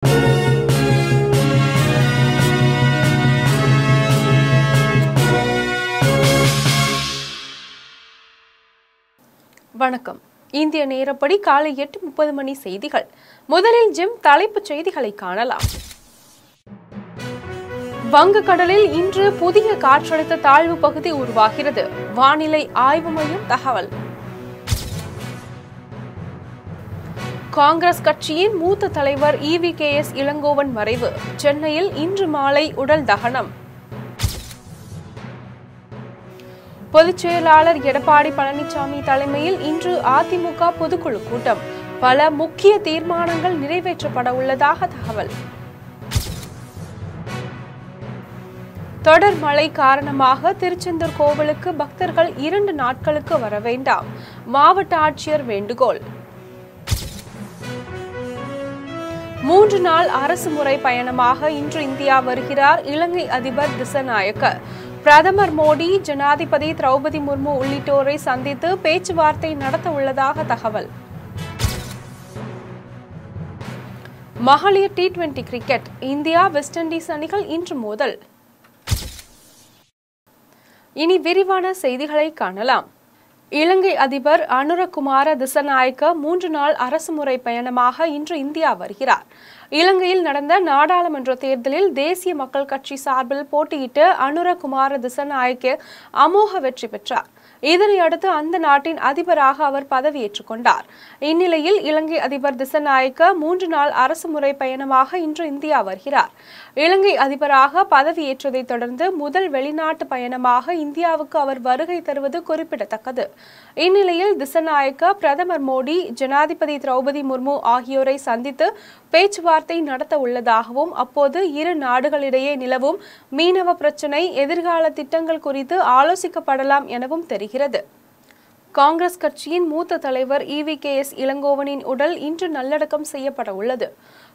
வணக்கம். இந்திய நேரப்படி காலை 8:30 மணி செய்திகள். முதலில் ஜிம் தலைப்புச் செய்திகளை காணலாம். வங்கக்கடலில் இன்று புதிய காற்றழுத்த தாழ்வு பகுதி உருவாகிறது. வானிலை ஆய்வு மையம் தகவல். காங்கிரஸ் கட்சியின் மூத்த தலைவர் EVKS இளங்கோவன் மறைவு. சென்னையில் இன்று மாலை உடல் தகனம். பொதுச் செயலாளர் எடப்பாடி பழனிசாமி தலைமையில் இன்று அதிமுக பொதுக்குழு கூட்டம். பல முக்கிய தீர்மானங்கள் நிறைவேற்றப்பட உள்ளதாக தகவல். தொடர் மழை காரணமாக திருச்செந்தூர் கோவிலுக்கு பக்தர்கள் 2 நாட்களுக்கு வர வேண்டாம். மாவட்ட ஆட்சியர் வேண்டுகோள். 3 நாள் அரசு முறை பயணமாக இன்று இந்தியா வருகிறார் இலங்கை அதிபர் திசாநாயக்க. பிரதமர் மோடி, ஜனாதிபதி திரௌபதி முர்மு உள்ளிட்டோரை சந்தித்து பேச்சுவார்த்தை நடத்த உள்ளதாக தகவல். மகளிர் T20 cricket. India west Indies அணிகள் இன்று மோதல். இனி விரிவான செய்திகளை காணலாம். இலங்கை அதிபர் அனுரகுமார திசாநாயக்க 3 நாள் அரசுமுறை பயணமாக இன்று இந்தியா வருகிறார். இலங்கையில் நடந்த நாடாளுமன்ற தேர்தலில் தேசிய மக்கள் கட்சி சார்பில் போட்டியிட்டு அனுரகுமார திசாநாயக்க அமோக வெற்றி பெற்றார். இதனையடுத்து அந்த நாட்டின் அதிபராக அவர் பதவியேற்றுக் கொண்டார். இந்நிலையில் இலங்கை அதிபர் திசாநாயக்க 3 நாள் அரசுமுறை பயணமாக இன்று இந்தியா வருகிறார். இலங்கை அதிபராக பதவியேற்றதை தொடர்ந்து முதல் வெளிநாட்டு பயணமாக இந்தியாவுக்கு அவர் வருகை தருவது குறிப்பிடத்தக்கது. இந்நிலையில் திசாநாயக்க பிரதமர் மோடி, ஜனாதிபதி திரௌபதி முர்மு ஆகியோரை சந்தித்து பேச்சுவார்த்தை நடத்த உள்ளதாகவும் அப்போது இரு நாடுகளிடையே நிலவும் மீனவ பிரச்சினை, எதிர்கால திட்டங்கள் குறித்து ஆலோசிக்கப்படலாம் எனவும் தெரிகிறது. காங்கிரஸ் கட்சியின் மூத்த தலைவர் EVKS இளங்கோவனின் உடல் இன்று நல்லடக்கம் செய்யப்பட உள்ளது.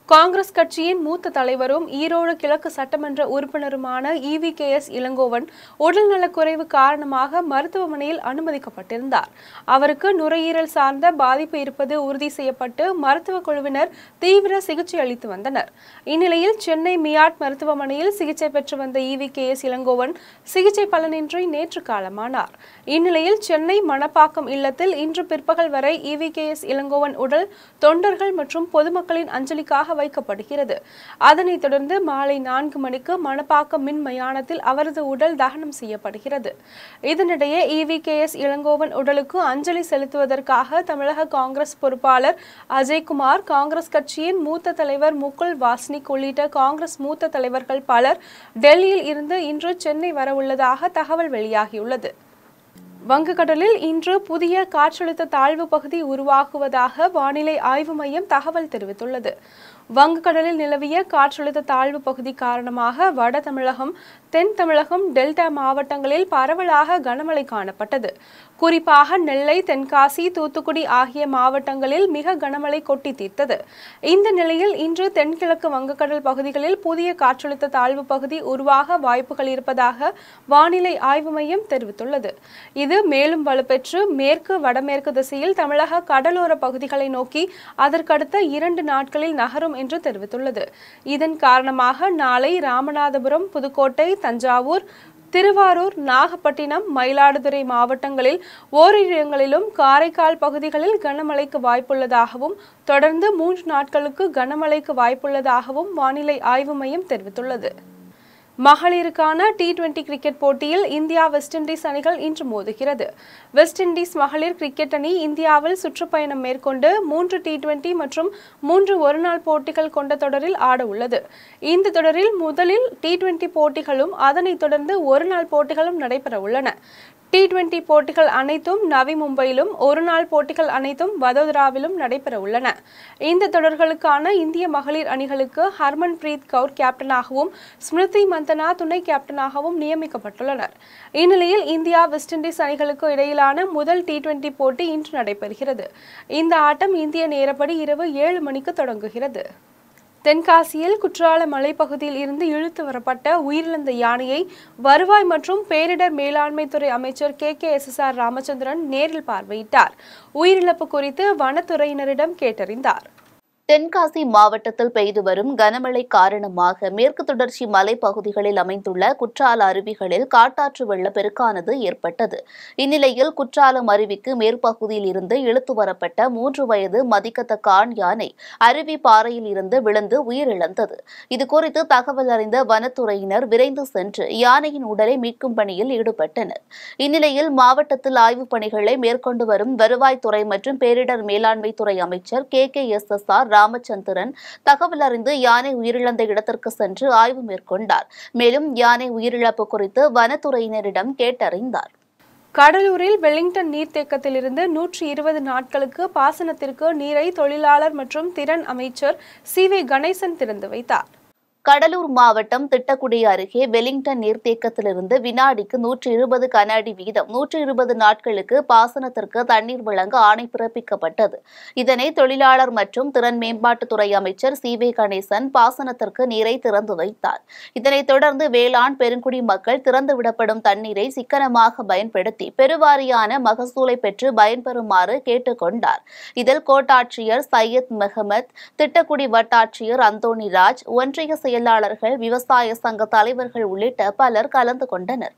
காங்கிரஸ் கட்சியின் மூத்த தலைவரும் ஈரோடு கிழக்கு சட்டமன்ற உறுப்பினருமான EVKS இளங்கோவன் உடல்நலக்குறைவு காரணமாக மருத்துவமனையில் அனுமதிக்கப்பட்டிருந்தார். அவருக்கு நுரையீரல் சார்ந்த பாதிப்பு இருப்பது உறுதி செய்யப்பட்டு மருத்துவ குழுவினர் தீவிர சிகிச்சை அளித்து வந்தனர். இந்நிலையில் சென்னை மியாட் மருத்துவமனையில் சிகிச்சை பெற்று வந்த EVKS இளங்கோவன் சிகிச்சை பலனின்றி நேற்று காலமானார். இந்நிலையில் சென்னை மணப்பாக்கம் இல்லத்தில் இன்று பிற்பகல் வரை EVKS இளங்கோவன் உடல் தொண்டர்கள் மற்றும் பொதுமக்களின் அஞ்சலிக்காக வைக்கப்படுகிறது. அதனைத் தொடர்ந்து மாலை 4 மணிக்கு மணப்பாக்கம் மின் மயானத்தில் அவரது உடல் தகனம் செய்யப்படுகிறது. இதனிடையே EVKS இளங்கோவன் உடலுக்கு அஞ்சலி செலுத்துவதற்காக தமிழக காங்கிரஸ் பொறுப்பாளர் அஜய்குமார், காங்கிரஸ் கட்சியின் மூத்த தலைவர் முகுல் வாஸ்னிக் உள்ளிட்ட காங்கிரஸ் மூத்த தலைவர்கள் பலர் டெல்லியில் இருந்து இன்று சென்னை வரவுள்ளதாக தகவல் வெளியாகியுள்ளது. வங்கக்கடலில் இன்று புதிய காற்றழுத்த தாழ்வு பகுதி உருவாகுவதாக வானிலை ஆய்வு மையம் தகவல் தெரிவித்துள்ளது. வங்கக்கடலில் நிலவிய காற்றழுத்த தாழ்வு பகுதி காரணமாக வட தமிழகம், தென் தமிழகம், டெல்டா மாவட்டங்களில் பரவலாக கனமழை காணப்பட்டது. குறிப்பாக நெல்லை, தென்காசி, தூத்துக்குடி ஆகிய மாவட்டங்களில் மிக கனமழை கொட்டி தீர்த்தது. இந்த நிலையில் இன்று தென்கிழக்கு வங்கக்கடல் பகுதிகளில் புதிய காற்றழுத்த தாழ்வு பகுதி உருவாக வாய்ப்புகள் இருப்பதாக வானிலை ஆய்வு மையம் தெரிவித்துள்ளது. இது மேலும் வலுப்பெற்று மேற்கு, வடமேற்கு திசையில் தமிழக கடலோர பகுதிகளை நோக்கி அதற்கடுத்த 2 நாட்களில் நகரும் என்று தெரிவித்துள்ளது. இதன் காரணமாக நாளை ராமநாதபுரம், புதுக்கோட்டை, தஞ்சாவூர், திருவாரூர், நாகப்பட்டினம், மயிலாடுதுறை மாவட்டங்களில் ஓரிரு இடங்களிலும், காரைக்கால் பகுதிகளில் கனமழைக்கு வாய்ப்புள்ளதாகவும் தொடர்ந்து 3 நாட்களுக்கு கனமழைக்கு வாய்ப்புள்ளதாகவும் வானிலை ஆய்வு மையம் தெரிவித்துள்ளது. மகளிருக்கான T20 கிரிக்கெட் போட்டியில் இந்தியா வெஸ்ட் இண்டீஸ் அணிகள் இன்று மோதுகிறது. வெஸ்ட் இண்டீஸ் மகளிர் கிரிக்கெட் அணி இந்தியாவில் சுற்றுப்பயணம் மேற்கொண்டு 3 T20 மற்றும் 3 ஒருநாள் போட்டிகள் கொண்ட தொடரில் ஆட உள்ளது. இந்த தொடரில் முதலில் T20 போட்டிகளும் அதனைத் தொடர்ந்து ஒருநாள் போட்டிகளும் நடைபெற உள்ளன. T20 போட்டிகள் அனைத்தும் நவி மும்பையிலும், ஒருநாள் போட்டிகள் அனைத்தும் வதோதராவிலும் நடைபெற உள்ளன. இந்த தொடர்களுக்கான இந்திய மகளிர் அணிகளுக்கு ஹர்மன் பிரீத் கவுர் கேப்டனாகவும், ஸ்மிருதி மந்தனா துணை கேப்டனாகவும் நியமிக்கப்பட்டுள்ளனர். இந்நிலையில் இந்தியா வெஸ்ட் இண்டீஸ் அணிகளுக்கு இடையிலான முதல் T20 போட்டி இன்று நடைபெறுகிறது. இந்த ஆட்டம் இந்திய நேரப்படி இரவு 7 மணிக்கு தொடங்குகிறது. தென்காசியில் குற்றால மலைப்பகுதியில் இருந்து இழுத்து வரப்பட்ட உயிரிழந்த யானையை வருவாய் மற்றும் பேரிடர் மேலாண்மை துறை அமைச்சர் KKSSR ராமச்சந்திரன் நேரில் பார்வையிட்டார். உயிரிழப்பு குறித்து வனத்துறையினரிடம் கேட்டறிந்தார். தென்காசி மாவட்டத்தில் பெய்து வரும் கனமழை காரணமாக மேற்கு தொடர்ச்சி மலைப்பகுதிகளில் அமைந்துள்ள குற்றால அருவிகளில் காட்டாற்று வெள்ளப்பெருக்கானது ஏற்பட்டது. இந்நிலையில் குற்றாலம் அருவிக்கு மேற்பகுதியில் இருந்து இழுத்து வரப்பட்ட 3 வயது மதிக்கத்தக்க ஆண் யானை அருவி பாறையில் இருந்து விழுந்து உயிரிழந்தது. இதுகுறித்து தகவல் அறிந்த வனத்துறையினர் விரைந்து சென்று யானையின் உடலை மீட்கும் பணியில் ஈடுபட்டனர். இந்நிலையில் மாவட்டத்தில் ஆய்வுப் பணிகளை மேற்கொண்டு வரும் வருவாய்த்துறை மற்றும் பேரிடர் மேலாண்மை துறை அமைச்சர் KKSSR ராமச்சந்திரன் தகவல் அறிந்து யானை உயிரிழந்த இடத்திற்கு சென்று ஆய்வு மேற்கொண்டார். மேலும் யானை உயிரிழப்பு குறித்து வனத்துறையினரிடம் கேட்டறிந்தார். கடலூரில் வெலிங்டன் நீர்த்தேக்கத்திலிருந்து 120 நாட்களுக்கு பாசனத்திற்கு நீரை தொழிலாளர் மற்றும் திறன் அமைச்சர் CV கணேசன் திறந்து வைத்தார். கடலூர் மாவட்டம் திட்டக்குடி அருகே வெலிங்டன் நீர்த்தேக்கத்திலிருந்து வினாடிக்கு 120 கன அடி வீதம் 120 நாட்களுக்கு பாசனத்திற்கு தண்ணீர் வழங்க ஆணை பிறப்பிக்கப்பட்டது. இதனை தொழிலாளர் மற்றும் திறன் மேம்பாட்டுத்துறை அமைச்சர் CV கணேசன் பாசனத்திற்கு நீரை திறந்து வைத்தார். இதனைத் தொடர்ந்து வேளாண் பெருங்குடி மக்கள் திறந்துவிடப்படும் தண்ணீரை சிக்கனமாக பயன்படுத்தி பெருவாரியான மகசூலை பெற்று பயன்பெறுமாறு கேட்டுக் கொண்டார். இதில் கோட்டாட்சியர் சையத் மெஹமத், திட்டக்குடி வட்டாட்சியர் அந்தோணிராஜ், ஒன்றிய செயலாளர்கள், விவசாய சங்க தலைவர்கள் உள்ளிட்ட பலர் கலந்து கொண்டனர்.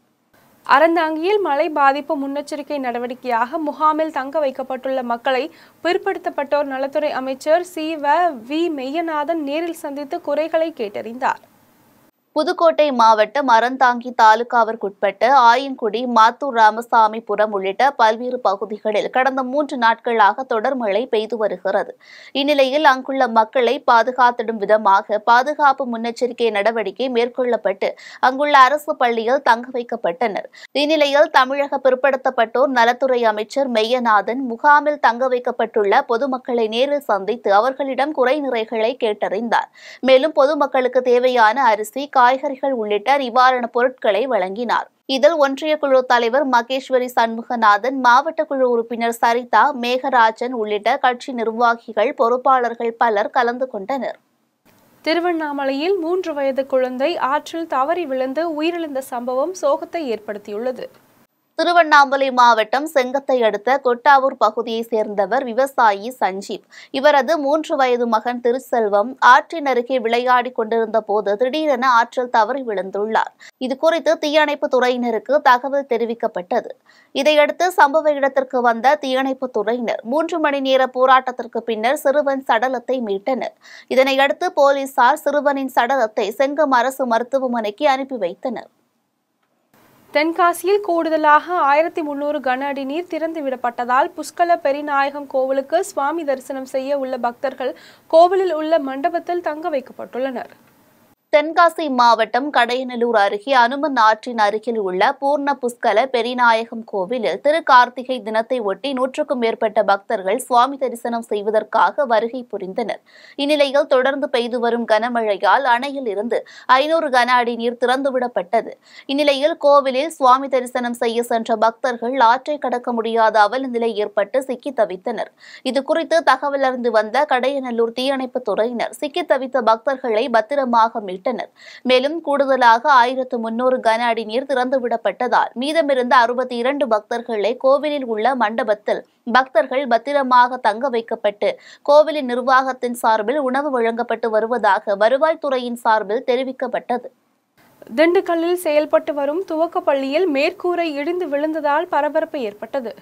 அறந்தாங்கியில் மழை பாதிப்பு முன்னெச்சரிக்கை நடவடிக்கையாக முகாமில் தங்க வைக்கப்பட்டுள்ள மக்களை பிற்படுத்தப்பட்டோர் நலத்துறை அமைச்சர் CV மெய்யநாதன் நேரில் சந்தித்து குறைகளை கேட்டறிந்தார். புதுக்கோட்டை மாவட்டம் அறந்தாங்கி தாலுகாவிற்குட்பட்ட ஆயங்குடி, மாத்தூர் ராமசாமிபுரம் உள்ளிட்ட பல்வேறு பகுதிகளில் கடந்த 3 நாட்களாக தொடர் மழை பெய்து வருகிறது. இந்நிலையில் அங்குள்ள மக்களை பாதுகாத்திடும் விதமாக பாதுகாப்பு முன்னெச்சரிக்கை நடவடிக்கை மேற்கொள்ளப்பட்டு அங்குள்ள அரசு பள்ளியில் தங்க வைக்கப்பட்டனர். இந்நிலையில் தமிழக பிற்படுத்தப்பட்டோர் நலத்துறை அமைச்சர் மெய்யநாதன் முகாமில் தங்க வைக்கப்பட்டுள்ள பொதுமக்களை நேரில் சந்தித்து அவர்களிடம் குறை நிறைகளை கேட்டறிந்தார். மேலும் பொதுமக்களுக்கு தேவையான அரிசி, காய்கறிகள் உள்ளிட்ட நிவாரணப் பொருட்களை வழங்கினார். இதில் ஒன்றிய குழு தலைவர் மகேஸ்வரி சண்முகநாதன், மாவட்ட குழு உறுப்பினர் சரிதா, மேகராஜன் உள்ளிட்ட கட்சி நிர்வாகிகள், பொறுப்பாளர்கள் பலர் கலந்து கொண்டனர். திருவண்ணாமலையில் 3 வயது குழந்தை ஆற்றில் தவறி விழுந்து உயிரிழந்த சம்பவம் சோகத்தை ஏற்படுத்தியுள்ளது. திருவண்ணாமலை மாவட்டம் செங்கத்தை அடுத்த கொட்டாவூர் பகுதியைச் சேர்ந்தவர் விவசாயி சஞ்சீவ். இவரது 3 வயது மகன் திருச்செல்வம் ஆற்றின் அருகே விளையாடி கொண்டிருந்த போது திடீரென ஆற்றில் தவறி விழுந்துள்ளார். இதுகுறித்து தீயணைப்பு துறையினருக்கு தகவல் தெரிவிக்கப்பட்டது. இதையடுத்து சம்பவ இடத்திற்கு வந்த தீயணைப்பு துறையினர் 3 மணி நேர போராட்டத்திற்கு பின்னர் சிறுவன் சடலத்தை மீட்டனர். இதனையடுத்து போலீசார் சிறுவனின் சடலத்தை செங்கம் அரசு மருத்துவமனைக்கு அனுப்பி வைத்தனர். தென்காசியில் கூடுதலாக 1300 கன அடி நீர் திறந்து விடப்பட்டதால் புஷ்கல பெரிநாயகம் கோவிலுக்கு சுவாமி தரிசனம் செய்ய உள்ள பக்தர்கள் கோவிலில் உள்ள மண்டபத்தில் தங்க வைக்கப்பட்டுள்ளனர். தென்காசி மாவட்டம் கடையநல்லூர் அருகே அனுமன் ஆற்றின் அருகில் உள்ள பூர்ண புஷ்கல பெரிநாயகம் கோவிலில் திருக்கார்த்திகை தினத்தை ஒட்டி 100க்கும் மேற்பட்ட பக்தர்கள் சுவாமி தரிசனம் செய்வதற்காக வருகை புரிந்தனர். இந்நிலையில் தொடர்ந்து பெய்து வரும் கனமழையால் அணையில் இருந்து 500 கன அடி நீர் திறந்துவிடப்பட்டது. இந்நிலையில் கோவிலில் சுவாமி தரிசனம் செய்ய சென்ற பக்தர்கள் ஆற்றை கடக்க முடியாத அவல நிலை ஏற்பட்டு சிக்கி தவித்தனர். இதுகுறித்து தகவல் அறிந்து வந்த கடையநல்லூர் தீயணைப்பு துறையினர் சிக்கி தவித்த பக்தர்களை பத்திரமாக மேலும் கூடுதலாக 1300 கன அடி நீர் திறந்துவிடப்பட்டதால் மீதமிருந்த 62 பக்தர்களை கோவிலில் உள்ள மண்டபத்தில் பக்தர்கள் பத்திரமாக தங்க வைக்கப்பட்டு கோவிலின் நிர்வாகத்தின் சார்பில் உணவு வழங்கப்பட்டு வருவதாக வருவாய்த்துறையின் சார்பில் தெரிவிக்கப்பட்டது. திண்டுக்கல்லில் செயல்பட்டு வரும் துவக்கப்பள்ளியில் மேற்கூரை இடிந்து விழுந்ததால் பரபரப்பு ஏற்பட்டது.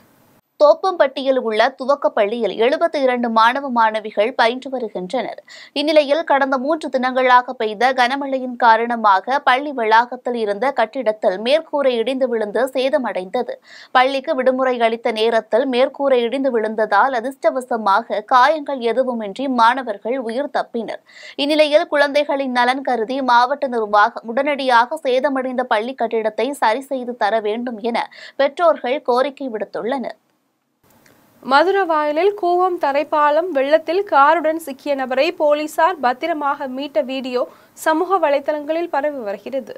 தோப்பம்பட்டியில் உள்ள துவக்க பள்ளியில் 72 மாணவ மாணவிகள் பயின்று வருகின்றனர். இந்நிலையில் கடந்த 3 தினங்களாக பெய்த கனமழையின் காரணமாக பள்ளி வளாகத்தில் இருந்த கட்டிடத்தில் மேற்கூரை இடிந்து விழுந்து சேதமடைந்தது. பள்ளிக்கு விடுமுறை அளித்த நேரத்தில் மேற்கூரை இடிந்து விழுந்ததால் அதிர்ஷ்டவசமாக காயங்கள் எதுவுமின்றி மாணவர்கள் உயிர் தப்பினர். இந்நிலையில் குழந்தைகளின் நலன் கருதி மாவட்ட நிர்வாகம் உடனடியாக சேதமடைந்த பள்ளி கட்டிடத்தை சரி செய்து தர வேண்டும் என பெற்றோர்கள் கோரிக்கை விடுத்துள்ளனர். மதுரவாயலில் கூவம் தரைப்பாலம் வெள்ளத்தில் காருடன் சிக்கிய நபரை போலீசார் பத்திரமாக மீட்ட வீடியோ சமூக வலைதளங்களில் பரவி வருகிறது.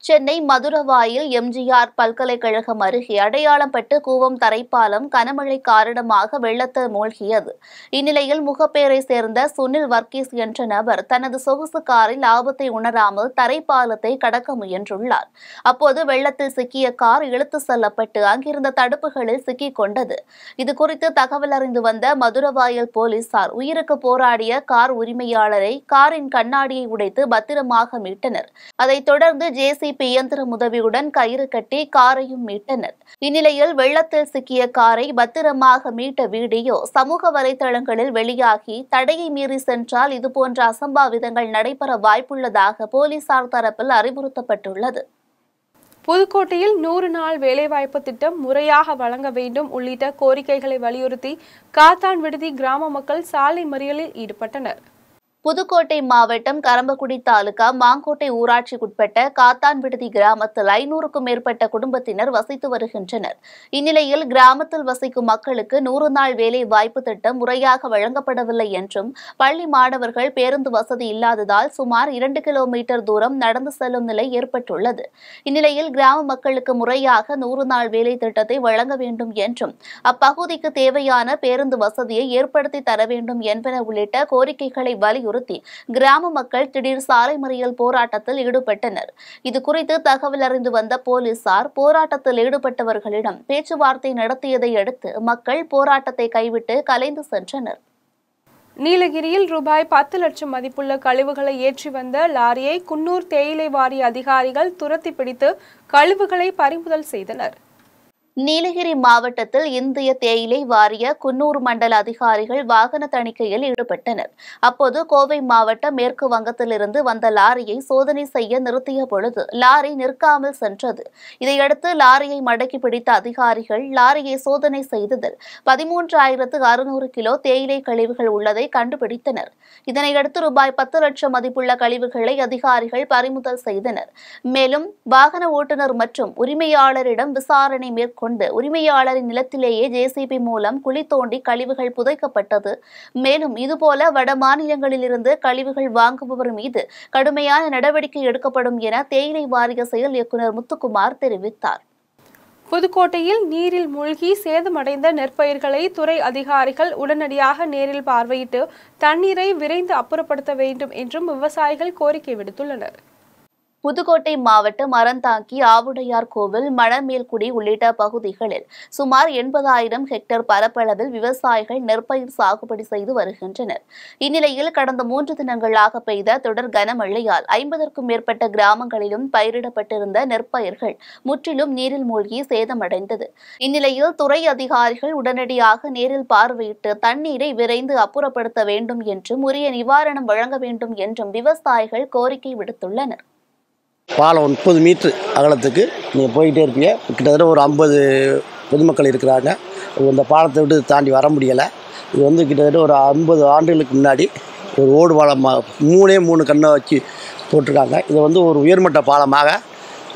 சென்னை மதுரவாயில் எம்ஜிஆர் பல்கலைக்கழகம் அருகே அடையாளம்பட்டு கூவம் தரைப்பாலம் கனமழை காரணமாக வெள்ளத்தில் மூழ்கியது. இந்நிலையில் முகப்பேரை சேர்ந்த சுனில் வர்கீஸ் என்ற நபர் தனது சொகுசு காரில் ஆபத்தை உணராமல் தரைப்பாலத்தை கடக்க முயன்றுள்ளார். அப்போது வெள்ளத்தில் சிக்கிய கார் இழுத்து செல்லப்பட்டு அங்கிருந்த தடுப்புகளில் சிக்கிக் கொண்டது. இதுகுறித்து தகவல் அறிந்து வந்த மதுரவாயல் போலீசார் உயிருக்கு போராடிய கார் உரிமையாளரை காரின் கண்ணாடியை உடைத்து பத்திரமாக மீட்டனர். அதைத் தொடர்ந்து ஜேசிபி இயந்திரம் உதவியுடன் கயிறு கட்டி காரையும் மீட்டனர். இந்நிலையில் வெள்ளத்தில் சிக்கிய காரை பத்திரமாக மீட்ட வீடியோ சமூக வலைதளங்களில் வெளியாகி தடையை மீறி சென்றால் இதுபோன்ற அசம்பாவிதங்கள் நடைபெற வாய்ப்புள்ளதாக போலீசார் தரப்பில் அறிவுறுத்தப்பட்டுள்ளது. புதுக்கோட்டையில் 100 நாள் வேலைவாய்ப்பு திட்டம் முறையாக வழங்க வேண்டும் உள்ளிட்ட கோரிக்கைகளை வலியுறுத்தி காத்தான் விடுதி கிராம மக்கள் சாலை மறியலில் ஈடுபட்டனர். புதுக்கோட்டை மாவட்டம் கரம்பக்குடி தாலுகா மாங்கோட்டை ஊராட்சிக்குட்பட்ட காத்தான் விடுதி கிராமத்தில் 500க்கும் மேற்பட்ட குடும்பத்தினர் வசித்து வருகின்றனர். இந்நிலையில் கிராமத்தில் வசிக்கும் மக்களுக்கு 100 நாள் வேலை வாய்ப்பு திட்டம் முறையாக வழங்கப்படவில்லை என்றும் பள்ளி மாணவர்கள் பேருந்து வசதி இல்லாததால் சுமார் 2 கிலோமீட்டர் தூரம் நடந்து செல்லும் நிலை ஏற்பட்டுள்ளது. இந்நிலையில் கிராம மக்களுக்கு முறையாக 100 நாள் வேலை திட்டத்தை வழங்க வேண்டும் என்றும் அப்பகுதிக்கு தேவையான பேருந்து வசதியை ஏற்படுத்தி தர வேண்டும் என்பன உள்ளிட்ட கோரிக்கைகளை வலியுறுத்தி கிராம மக்கள் திடீர் சாலை மறியல் போராட்டத்தில் ஈடுபட்டனர். இதுகுறித்து தகவல் அறிந்து வந்த போலீசார் போராட்டத்தில் ஈடுபட்டவர்களிடம் பேச்சுவார்த்தை நடத்தியதை அடுத்து மக்கள் போராட்டத்தை கைவிட்டு கலைந்து சென்றனர். நீலகிரியில் ரூபாய் 10 லட்சம் மதிப்புள்ள கழிவுகளை ஏற்றி வந்த லாரியை குன்னூர் தேயிலை வாரிய அதிகாரிகள் துரத்தி பிடித்து கழிவுகளை பறிமுதல் செய்தனர். நீலகிரி மாவட்டத்தில் இந்திய தேயிலை வாரிய குன்னூர் மண்டல அதிகாரிகள் வாகன தணிக்கையில் ஈடுபட்டனர். அப்போது கோவை மாவட்ட மேற்கு வங்கத்திலிருந்து வந்த லாரியை சோதனை செய்ய நிறுத்திய பொழுது லாரி நிற்காமல் சென்றது. இதையடுத்து லாரியை மடக்கி பிடித்த அதிகாரிகள் லாரியை சோதனை செய்ததில் 13,600 கிலோ தேயிலை கழிவுகள் உள்ளதை கண்டுபிடித்தனர். இதனையடுத்து ரூபாய் 10 லட்சம் மதிப்புள்ள கழிவுகளை அதிகாரிகள் பறிமுதல் செய்தனர். மேலும் வாகன ஓட்டுநர் மற்றும் உரிமையாளரிடம் விசாரணை மேற்கொண்டு உரிமையாளரின் நிலத்திலேயே ஜேசிபி மூலம் குழி தோண்டி கழிவுகள் புதைக்கப்பட்டது. மேலும் இதுபோல வட மாநிலங்களிலிருந்து கழிவுகள் வாங்குபவர் மீது கடுமையான நடவடிக்கை எடுக்கப்படும் என தேயிலை வாரிய செயல் இயக்குநர் முத்துக்குமார் தெரிவித்தார். புதுக்கோட்டையில் நீரில் மூழ்கி சேதமடைந்த நெற்பயிர்களை துறை அதிகாரிகள் உடனடியாக நேரில் பார்வையிட்டு தண்ணீரை விரைந்து அப்புறப்படுத்த வேண்டும் என்றும் விவசாயிகள் கோரிக்கை விடுத்துள்ளனர். புதுக்கோட்டை மாவட்டம் அறந்தாங்கி ஆவுடையார் கோவில் மணமேல்குடி உள்ளிட்ட பகுதிகளில் சுமார் 80,000 ஹெக்டேர் பரப்பளவில் விவசாயிகள் நெற்பயிர் சாகுபடி செய்து வருகின்றனர். இந்நிலையில் கடந்த 3 தினங்களாக பெய்த தொடர் கனமழையால் 50க்கும் மேற்பட்ட கிராமங்களிலும் பயிரிடப்பட்டிருந்த நெற்பயிர்கள் முற்றிலும் நீரில் மூழ்கி சேதமடைந்தது. இந்நிலையில் துறை அதிகாரிகள் உடனடியாக நேரில் பார்வையிட்டு தண்ணீரை விரைந்து அப்புறப்படுத்த வேண்டும் என்றும் உரிய நிவாரணம் வழங்க வேண்டும் என்றும் விவசாயிகள் கோரிக்கை விடுத்துள்ளனர். பாலம் 30 மீட்டர் அகலத்துக்கு நீங்கள் போயிட்டே இருப்பீங்க. கிட்டத்தட்ட ஒரு 50 பொதுமக்கள் இருக்கிறாங்க. இந்த பாலத்தை விட்டு தாண்டி வர முடியலை. இது வந்து கிட்டத்தட்ட ஒரு 50 ஆண்டுகளுக்கு முன்னாடி ஒரு ஓடு பாலம் 3 கண்ணை வச்சு போட்டிருக்காங்க. இதை வந்து ஒரு உயர்மட்ட பாலமாக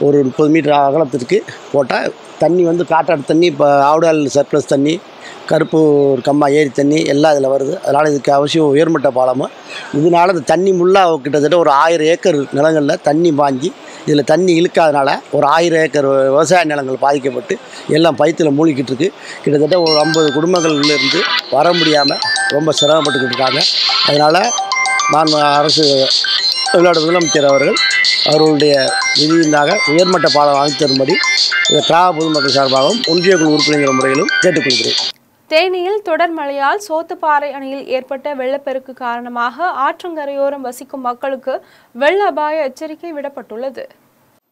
ஒரு 30 மீட்டர் அகலத்திற்கு போட்டால் தண்ணி வந்து காட்டாடு தண்ணி, இப்போ ஆவுடால் சர்ப்ளஸ் தண்ணி, கருப்பு கம்மா ஏரி தண்ணி எல்லாம் இதில் வருது. அதனால் இதுக்கு அவசியம் உயர்மட்ட பாலமும். இதனால் இந்த தண்ணி முள்ளாக கிட்டத்தட்ட ஒரு 1000 ஏக்கர் நிலங்களில் தண்ணி பாஞ்சி இதில் தண்ணி இழுக்காதனால ஒரு 1000 ஏக்கர் விவசாய நிலங்கள் பாதிக்கப்பட்டு எல்லாம் பயித்தில் மூழ்கிட்டு இருக்கு. கிட்டத்தட்ட ஒரு 50 குடும்பங்கள்லேருந்து வர முடியாமல் ரொம்ப சிரமப்பட்டுக்கிட்டு இருக்காங்க. அதனால் நான் அரசு தமிழ்நாடு முதலமைச்சர் அவர்கள் அவர்களுடைய விதியினாக உயர்மட்ட பாலம் அமைத்து தரும்படி கிராம பொதுமக்கள் சார்பாகவும் ஒன்றிய குழு உறுப்பினர் முறையிலும் கேட்டுக்கொள்கிறேன். தேனியில் தொடர் மழையால் சோத்துப்பாறை அணையில் ஏற்பட்ட வெள்ளப்பெருக்கு காரணமாக ஆற்றங்கரையோரம் வசிக்கும் மக்களுக்கு வெள்ள அபாய எச்சரிக்கை விடப்பட்டுள்ளது.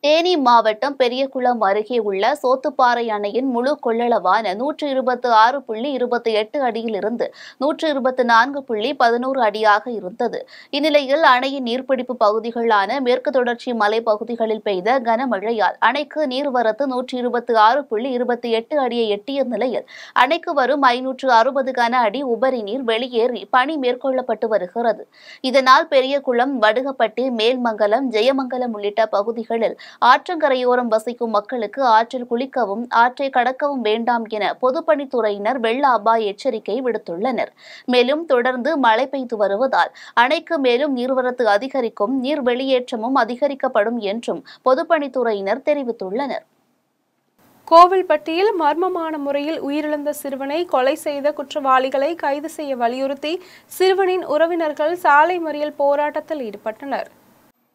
தேனி மாவட்டம் பெரியகுளம் அருகே உள்ள சோத்துப்பாறை அணையின் முழு கொள்ளளவான 126.28 அடியிலிருந்து 124.11 அடியாக இருந்தது. இந்நிலையில் அணையின் நீர்பிடிப்பு பகுதிகளான மேற்கு தொடர்ச்சி மலை பகுதிகளில் பெய்த கனமழையால் அணைக்கு நீர்வரத்து 126.28 அடியை எட்டிய நிலையில் அணைக்கு வரும் 560 கன அடி உபரி நீர் வெளியேறி பணி மேற்கொள்ளப்பட்டு வருகிறது. இதனால் பெரியகுளம், வடுகப்பட்டி, மேல்மங்கலம், ஜெயமங்கலம் உள்ளிட்ட பகுதிகளில் ஆற்றங்கரையோரம் வசிக்கும் மக்களுக்கு ஆற்றில் குளிக்கவும் ஆற்றை கடக்கவும் வேண்டாம் என பொதுப்பணித்துறையினர் வெள்ள அபாய எச்சரிக்கை விடுத்துள்ளனர். மேலும் தொடர்ந்து மழை பெய்து வருவதால் அணைக்கு மேலும் நீர்வரத்து அதிகரிக்கும், நீர் வெளியேற்றமும் அதிகரிக்கப்படும் என்றும் பொதுப்பணித்துறையினர் தெரிவித்துள்ளனர். கோவில்பட்டியில் மர்மமான முறையில் உயிரிழந்த சிறுவனை கொலை செய்த குற்றவாளிகளை கைது செய்ய வலியுறுத்தி சிறுவனின் உறவினர்கள் சாலை மறியல் போராட்டத்தில் ஈடுபட்டனர்.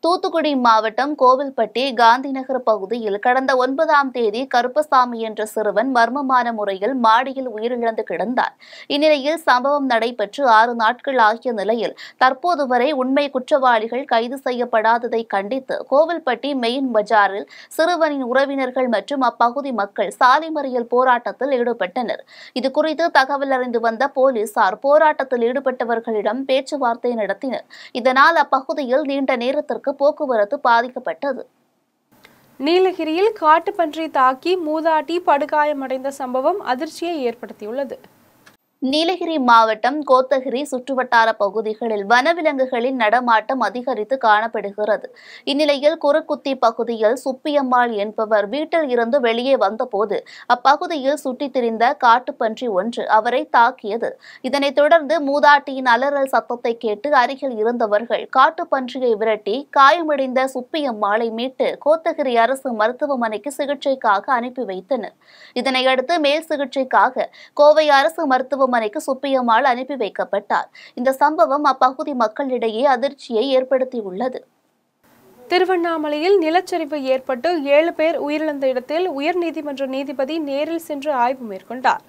தூத்துக்குடி மாவட்டம் கோவில்பட்டி காந்திநகர் பகுதியில் கடந்த 9ஆம் தேதி கருப்பசாமி என்ற சிறுவன் மர்மமான முறையில் மாடியில் உயிரிழந்து கிடந்தார். இந்நிலையில் சம்பவம் நடைபெற்று 6 நாட்கள் ஆகிய நிலையில் தற்போது வரை உண்மை குற்றவாளிகள் கைது செய்யப்படாததை கண்டித்து கோவில்பட்டி மெயின் பஜாரில் சிறுவனின் உறவினர்கள் மற்றும் அப்பகுதி மக்கள் சாலை மறியல் போராட்டத்தில் ஈடுபட்டனர். இதுகுறித்து தகவல் அறிந்து வந்த போலீசார் போராட்டத்தில் ஈடுபட்டவர்களிடம் பேச்சுவார்த்தை நடத்தினர். இதனால் அப்பகுதியில் நீண்ட நேரத்திற்கு போக்குவரத்து பாதிக்கப்பட்டது. நீலகிரியில் காட்டுப்பன்றி தாக்கி மூதாட்டி படுகாயமடைந்த சம்பவம் அதிர்ச்சியை ஏற்படுத்தியுள்ளது. நீலகிரி மாவட்டம் கோத்தகிரி சுற்றுவட்டார பகுதிகளில் வனவிலங்குகளின் நடமாட்டம் அதிகரித்து காணப்படுகிறது. இந்நிலையில் குறுக்குத்தி பகுதியில் சுப்பியம்மாள் என்பவர் வீட்டில் இருந்து வெளியே வந்தபோது அப்பகுதியில் சுற்றித் திரிந்த காட்டுப்பன்றி ஒன்று அவரை தாக்கியது. இதனைத் தொடர்ந்து மூதாட்டியின் அலறல் சத்தத்தை கேட்டு அருகில் இருந்தவர்கள் காட்டுப்பன்றியை விரட்டி காயமடைந்த சுப்பியம்மாளை மீட்டு கோத்தகிரி அரசு மருத்துவமனைக்கு சிகிச்சைக்காக அனுப்பி வைத்தனர். இதனையடுத்து மேல் சிகிச்சைக்காக கோவை அரசு மருத்துவமனைக்கு சுப்பியம்மாள் அனுப்பி வைக்கப்பட்டார். இந்த சம்பவம் அப்பகுதி மக்களிடையே அதிர்ச்சியை ஏற்படுத்தியுள்ளது. திருவண்ணாமலையில் நிலச்சரிவு ஏற்பட்டு 7 பேர் உயிரிழந்த இடத்தில் உயர்நீதிமன்ற நீதிபதி நேரில் சென்று ஆய்வு மேற்கொண்டார்.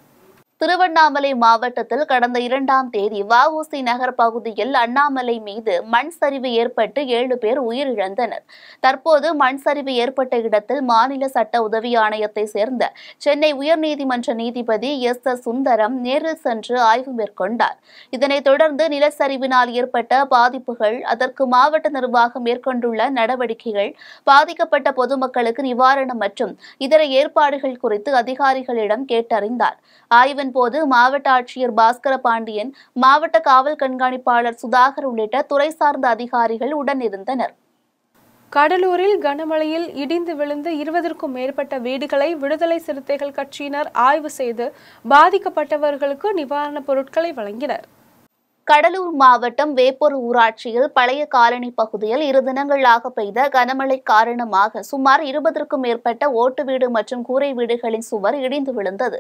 திருவண்ணாமலை மாவட்டத்தில் கடந்த 2ஆம் தேதி வஉசி நகர் பகுதியில் அண்ணாமலை மீது மண் சரிவு ஏற்பட்டு 7 பேர் உயிரிழந்தனர். தற்போது மண் சரிவு ஏற்பட்ட இடத்தில் மாநில சட்ட உதவி ஆணையத்தை சேர்ந்த சென்னை உயர்நீதிமன்ற நீதிபதி எஸ். சுந்தரம் நேரில் சென்று ஆய்வு மேற்கொண்டார். இதனைத் தொடர்ந்து நிலச்சரிவினால் ஏற்பட்ட பாதிப்புகள், அதற்கு மாவட்ட நிர்வாகம் மேற்கொண்டுள்ள நடவடிக்கைகள், பாதிக்கப்பட்ட பொதுமக்களுக்கு நிவாரணம் மற்றும் இதர ஏற்பாடுகள் குறித்து அதிகாரிகளிடம் கேட்டறிந்தார். ஆய்வின் போது மாவட்ட ஆட்சியர் பாஸ்கர பாண்டியன், மாவட்ட காவல் கண்காணிப்பாளர் சுதாகர் உள்ளிட்ட துறை சார்ந்த அதிகாரிகள் உடனிருந்தனர். கடலூரில் கனமழையில் இடிந்து விழுந்து 20க்கும் மேற்பட்ட வீடுகளை விடுதலை சிறுத்தைகள் கட்சியினர் ஆய்வு செய்து பாதிக்கப்பட்டவர்களுக்கு நிவாரணப் பொருட்களை வழங்கினர். கடலூர் மாவட்டம் வேப்பூர் ஊராட்சியில் பழைய காலனி பகுதியில் 2 தினங்களாக பெய்த கனமழை காரணமாக சுமார் 20க்கும் மேற்பட்ட ஓட்டு வீடு மற்றும் கூரை வீடுகளின் சுவர் இடிந்து விழுந்தது.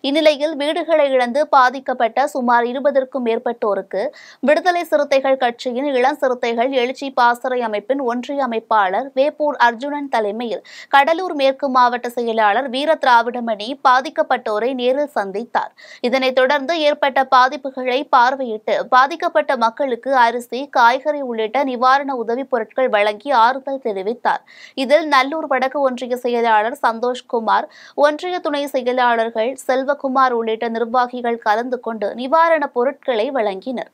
இந்நிலையில் வீடுகளை இழந்து பாதிக்கப்பட்ட சுமார் 20க்கும் மேற்பட்டோருக்கு விடுதலை சிறுத்தைகள் கட்சியின் இளம் சிறுத்தைகள் எழுச்சி பாசறை அமைப்பின் ஒன்றிய அமைப்பாளர் வேப்பூர் அர்ஜுனன் தலைமையில் கடலூர் மேற்கு மாவட்ட செயலாளர் வீர திராவிடமணி பாதிக்கப்பட்டோரை நேரில் சந்தித்தார். இதனைத் தொடர்ந்து ஏற்பட்ட பாதிப்புகளை பார்வையிட்டு பாதிக்கப்பட்ட மக்களுக்கு அரிசி, காய்கறி உள்ளிட்ட நிவாரண உதவிப் பொருட்கள் வழங்கி ஆறுதல் தெரிவித்தார். இதில் நல்லூர் வடக்கு ஒன்றிய செயலாளர் சந்தோஷ்குமார், ஒன்றிய துணை செயலாளர்கள் செல்வகுமார் உள்ளிட்ட நிர்வாகிகள் கலந்து கொண்டு நிவாரணப் பொருட்களை வழங்கினர்.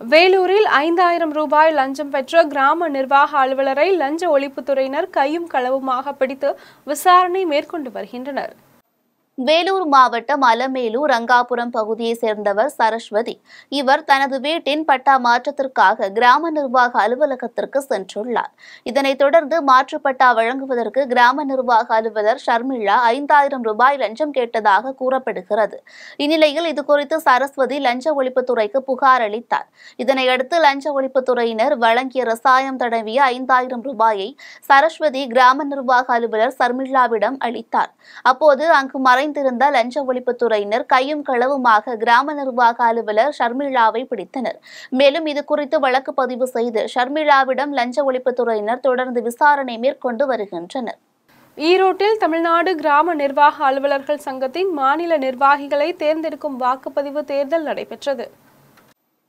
வேலூரில் 5000 ரூபாய் லஞ்சம் பெற்ற கிராம நிர்வாக அலுவலரை லஞ்ச ஒழிப்புத்துறையினர் கையும் களவுமாக பிடித்து விசாரணை மேற்கொண்டு வருகின்றனர். வேலூர் மாவட்டம் அலமேலூர் ரங்காபுரம் பகுதியைச் சேர்ந்தவர் சரஸ்வதி. இவர் தனது வீட்டின் பட்டா மாற்றத்திற்காக கிராம நிர்வாக அலுவலகத்திற்கு சென்றுள்ளார். இதனைத் தொடர்ந்து மாற்றுப்பட்டா வழங்குவதற்கு கிராம நிர்வாக அலுவலர் ஷர்மிளா 5000 ரூபாய் லஞ்சம் கேட்டதாக கூறப்படுகிறது. இந்நிலையில் இதுகுறித்து சரஸ்வதி லஞ்ச ஒழிப்புத்துறைக்கு புகார் அளித்தார். இதனையடுத்து லஞ்ச ஒழிப்புத்துறையினர் வழங்கிய ரசாயம் தடவிய 5000 ரூபாயை சரஸ்வதி கிராம நிர்வாக அலுவலர் ஷர்மிளாவிடம் அளித்தார். அப்போது அங்கு மறைந்திருந்த லஞ்ச ஒழிப்புத்துறையினர் கையும் களவுமாக கிராம நிர்வாக அலுவலர் ஷர்மிளாவை பிடித்தனர். மேலும் இதுகுறித்து வழக்கு பதிவு செய்து ஷர்மிளாவிடம் லஞ்ச ஒழிப்புத்துறையினர் தொடர்ந்து விசாரணை மேற்கொண்டு வருகின்றனர். ஈரோட்டில் தமிழ்நாடு கிராம நிர்வாக அலுவலர்கள் சங்கத்தின் மாநில நிர்வாகிகளை தேர்ந்தெடுக்கும் வாக்குப்பதிவு தேர்தல் நடைபெற்றது.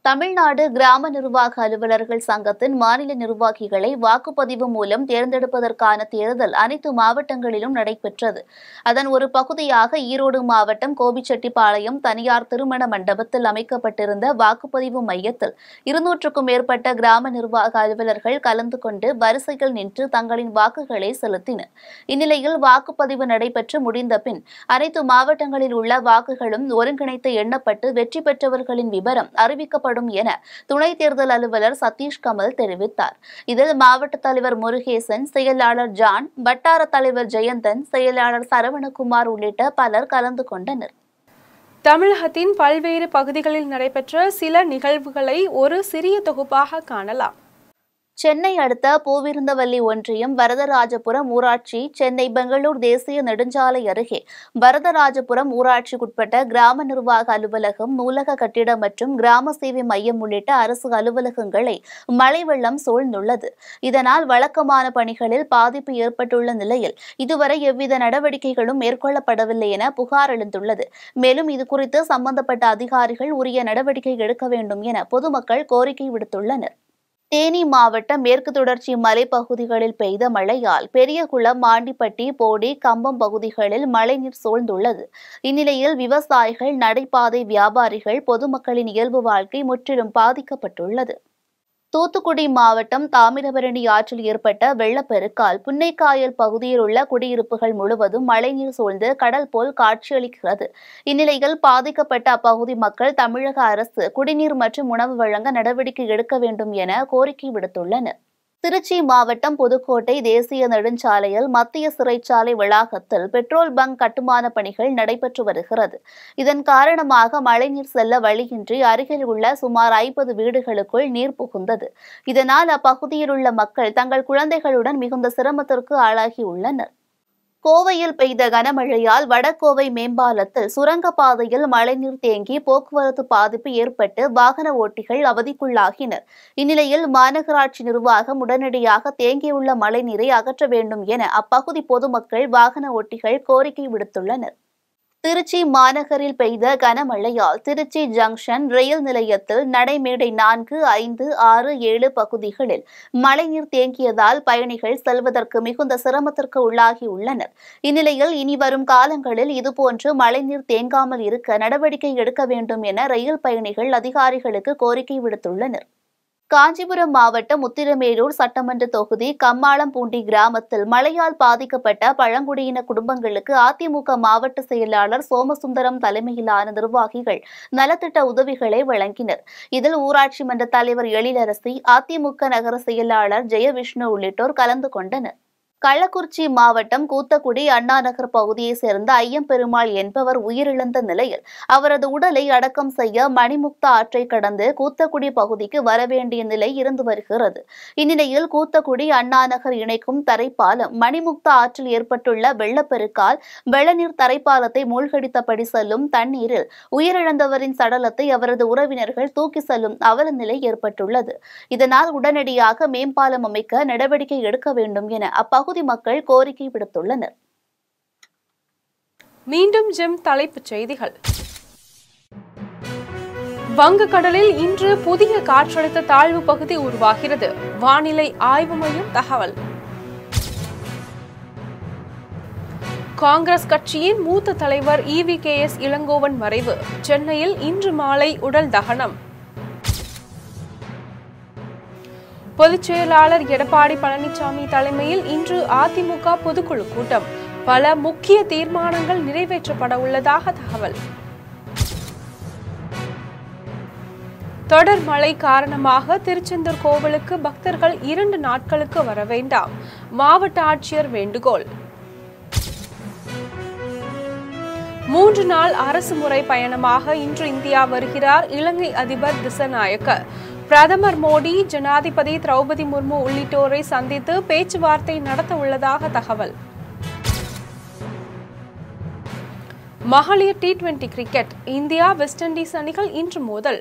தமிழ்நாடு கிராம நிர்வாக அலுவலர்கள் சங்கத்தின் மாநில நிர்வாகிகளை வாக்குப்பதிவு மூலம் தேர்ந்தெடுப்பதற்கான தேர்தல் அனைத்து மாவட்டங்களிலும் நடைபெற்றது. அதன் ஒரு பகுதியாக ஈரோடு மாவட்டம் கோபிச்செட்டிப்பாளையம் தனியார் திருமண மண்டபத்தில் அமைக்கப்பட்டிருந்த வாக்குப்பதிவு மையத்தில் 200க்கும் மேற்பட்ட கிராம நிர்வாக அலுவலர்கள் கலந்து கொண்டு வரிசையில் நின்று தங்களின் வாக்குகளை செலுத்தினர். இந்நிலையில் வாக்குப்பதிவு நடைபெற்று முடிந்த பின் அனைத்து மாவட்டங்களில் உள்ள வாக்குகளும் ஒருங்கிணைத்து எண்ணப்பட்டு வெற்றி பெற்றவர்களின் விவரம் அறிவிக்கப்படும் நடத்தப்படும் என துணை தேர்தல் அலுவலர் சதீஷ் கமல் தெரிவித்தார். இதில் மாவட்ட தலைவர் முருகேசன், செயலாளர் ஜான், வட்டார தலைவர் ஜெயந்தன், செயலாளர் சரவணகுமார் உள்ளிட்ட பலர் கலந்து கொண்டனர். தமிழகத்தின் பல்வேறு பகுதிகளில் நடைபெற்ற சில நிகழ்வுகளை ஒரு சிறிய தொகுப்பாக காணலாம். சென்னை அடுத்த பூவிருந்தவல்லி ஒன்றியம் வரதராஜபுரம் ஊராட்சி சென்னை பெங்களூர் தேசிய நெடுஞ்சாலை அருகே வரதராஜபுரம் ஊராட்சிக்குட்பட்ட கிராம நிர்வாக அலுவலகம், நூலக கட்டிடம் மற்றும் கிராம சேவை மையம் உள்ளிட்ட அரசு அலுவலகங்களை மழை வெள்ளம் சூழ்ந்துள்ளது. இதனால் வழக்கமான பணிகளில் பாதிப்பு ஏற்பட்டுள்ள நிலையில் இதுவரை எவ்வித நடவடிக்கைகளும் மேற்கொள்ளப்படவில்லை என புகார் எழுந்துள்ளது. மேலும் இதுகுறித்து சம்பந்தப்பட்ட அதிகாரிகள் உரிய நடவடிக்கை எடுக்க வேண்டும் என பொதுமக்கள் கோரிக்கை விடுத்துள்ளனர். தேனி மாவட்டம் மேற்கு தொடர்ச்சி மலைப்பகுதிகளில் பெய்த மழையால் பெரியகுளம், ஆண்டிப்பட்டி, போடி, கம்பம் பகுதிகளில் மழைநீர் சூழ்ந்துள்ளது. இந்நிலையில் விவசாயிகள், நடைபாதை வியாபாரிகள், பொதுமக்களின் இயல்பு வாழ்க்கை முற்றிலும் பாதிக்கப்பட்டுள்ளது. தூத்துக்குடி மாவட்டம் தாமிரபரணி ஆற்றில் ஏற்பட்ட வெள்ளப்பெருக்கால் புன்னைக்காயல் பகுதியில் உள்ள குடியிருப்புகள் முழுவதும் மழைநீர் சூழ்ந்து கடல் போல் காட்சியளிக்கிறது. இந்நிலையில் பாதிக்கப்பட்ட அப்பகுதி மக்கள் தமிழக அரசு குடிநீர் மற்றும் உணவு வழங்க நடவடிக்கை எடுக்க வேண்டும் என கோரிக்கை விடுத்துள்ளனர். திருச்சி மாவட்டம் புதுக்கோட்டை தேசிய நெடுஞ்சாலையில் மத்திய சிறைச்சாலை வளாகத்தில் பெட்ரோல் பங்க் கட்டுமான பணிகள் நடைபெற்று வருகிறது. இதன் காரணமாக மழைநீர் செல்ல வழியின்றி அருகில் உள்ள சுமார் 50 வீடுகளுக்குள் நீர் புகுந்தது. இதனால் அப்பகுதியில் உள்ள மக்கள் தங்கள் குழந்தைகளுடன் மிகுந்த சிரமத்திற்கு ஆளாகியுள்ளனர். கோவையில் பெய்த கனமழையால் வடகோவை மேம்பாலத்தில் சுரங்கப்பாதையில் மழைநீர் தேங்கி போக்குவரத்து பாதிப்பு ஏற்பட்டு வாகன ஓட்டிகள் அவதிக்குள்ளாகினர். இந்நிலையில் மாநகராட்சி நிர்வாகம் உடனடியாக தேங்கியுள்ள மழைநீரை அகற்ற வேண்டும் என அப்பகுதி பொதுமக்கள், வாகன ஓட்டிகள் கோரிக்கை விடுத்துள்ளனர். திருச்சி மாநகரில் பெய்த கனமழையால் திருச்சி ஜங்ஷன் ரயில் நிலையத்தில் நடைமேடை 4, 5, 6, 7 பகுதிகளில் மழைநீர் தேங்கியதால் பயணிகள் செல்வதற்கு மிகுந்த சிரமத்திற்கு உள்ளாகியுள்ளனர். இந்நிலையில் இனி வரும் காலங்களில் இதுபோன்று மழைநீர் தேங்காமல் இருக்க நடவடிக்கை எடுக்க வேண்டும் என ரயில் பயணிகள் அதிகாரிகளுக்கு கோரிக்கை விடுத்துள்ளனர். காஞ்சிபுரம் மாவட்டம் உத்திரமேரூர் சட்டமன்ற தொகுதி கம்மாளம்பூண்டி கிராமத்தில் மழையால் பாதிக்கப்பட்ட பழங்குடியின குடும்பங்களுக்கு அதிமுக மாவட்ட செயலாளர் சோமசுந்தரம் தலைமையிலான நிர்வாகிகள் நலத்திட்ட உதவிகளை வழங்கினர். இதில் ஊராட்சி மன்ற தலைவர் எழிலரசி, அதிமுக நகர செயலாளர் ஜெயவிஷ்ணு உள்ளிட்டோர் கலந்து கொண்டனர். கள்ளக்குறிச்சி மாவட்டம் கூத்தக்குடி அண்ணாநகர் பகுதியைச் சேர்ந்த ஐயம்பெருமாள் என்பவர் உயிரிழந்த நிலையில் அவரது உடலை அடக்கம் செய்ய மணிமுக்தா ஆற்றை கடந்து கூத்தக்குடி பகுதிக்கு வரவேண்டிய நிலை இருந்து வருகிறது. இந்நிலையில் கூத்தக்குடி அண்ணாநகர் இணைக்கும் தரைப்பாலம் மணிமுக்தா ஆற்றில் ஏற்பட்டுள்ள வெள்ளப்பெருக்கால் வெள்ளநீர் தரைப்பாலத்தை மூழ்கடித்தபடி செல்லும் தண்ணீரில் உயிரிழந்தவரின் சடலத்தை அவரது உறவினர்கள் தூக்கி செல்லும் அவல நிலை ஏற்பட்டுள்ளது. இதனால் உடனடியாக மேம்பாலம் அமைக்க நடவடிக்கை எடுக்க வேண்டும் என அப்பகுதி மக்கள் கோரிக்கை விடுத்துள்ளனர். மீண்டும் ஜெம் தலைப்புச் செய்திகள். வங்கக்கடலில் இன்று புதிய காற்றழுத்த தாழ்வு பகுதி உருவாகிறது. வானிலை ஆய்வு மையம் தகவல். காங்கிரஸ் கட்சியின் மூத்த தலைவர் EVKS இளங்கோவன் மறைவு. சென்னையில் இன்று மாலை உடல் தகனம். பொதுச் செயலாளர் எடப்பாடி பழனிசாமி தலைமையில் இன்று அதிமுக பொதுக்குழு கூட்டம். பல முக்கிய தீர்மானங்கள் நிறைவேற்றப்பட உள்ளதாக தகவல். தொடர் மழை காரணமாக திருச்செந்தூர் கோவிலுக்கு பக்தர்கள் 2 நாட்களுக்கு வர வேண்டாம். மாவட்ட ஆட்சியர் வேண்டுகோள். 3 நாள் அரசு முறை பயணமாக இன்று இந்தியா வருகிறார் இலங்கை அதிபர் திசநாயக்க. பிரதமர் மோடி, ஜனாதிபதி திரௌபதி முர்மு உள்ளிட்டோரை சந்தித்து பேச்சுவார்த்தை நடத்த உள்ளதாக தகவல். மகளிர் T20 cricket. India, west Indies அணிகள் இன்று மோதல்.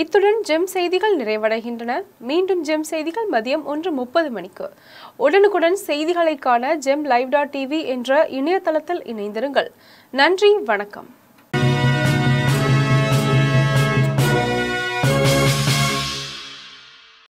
இத்துடன் ஜெம் செய்திகள் நிறைவடைகின்றன. மீண்டும் ஜெம் செய்திகள் மதியம் 1:30 மணிக்கு. உடனுக்குடன் செய்திகளை காண GemLive.tv என்ற இணையதளத்தில் இணைந்திருங்கள். நன்றி, வணக்கம்.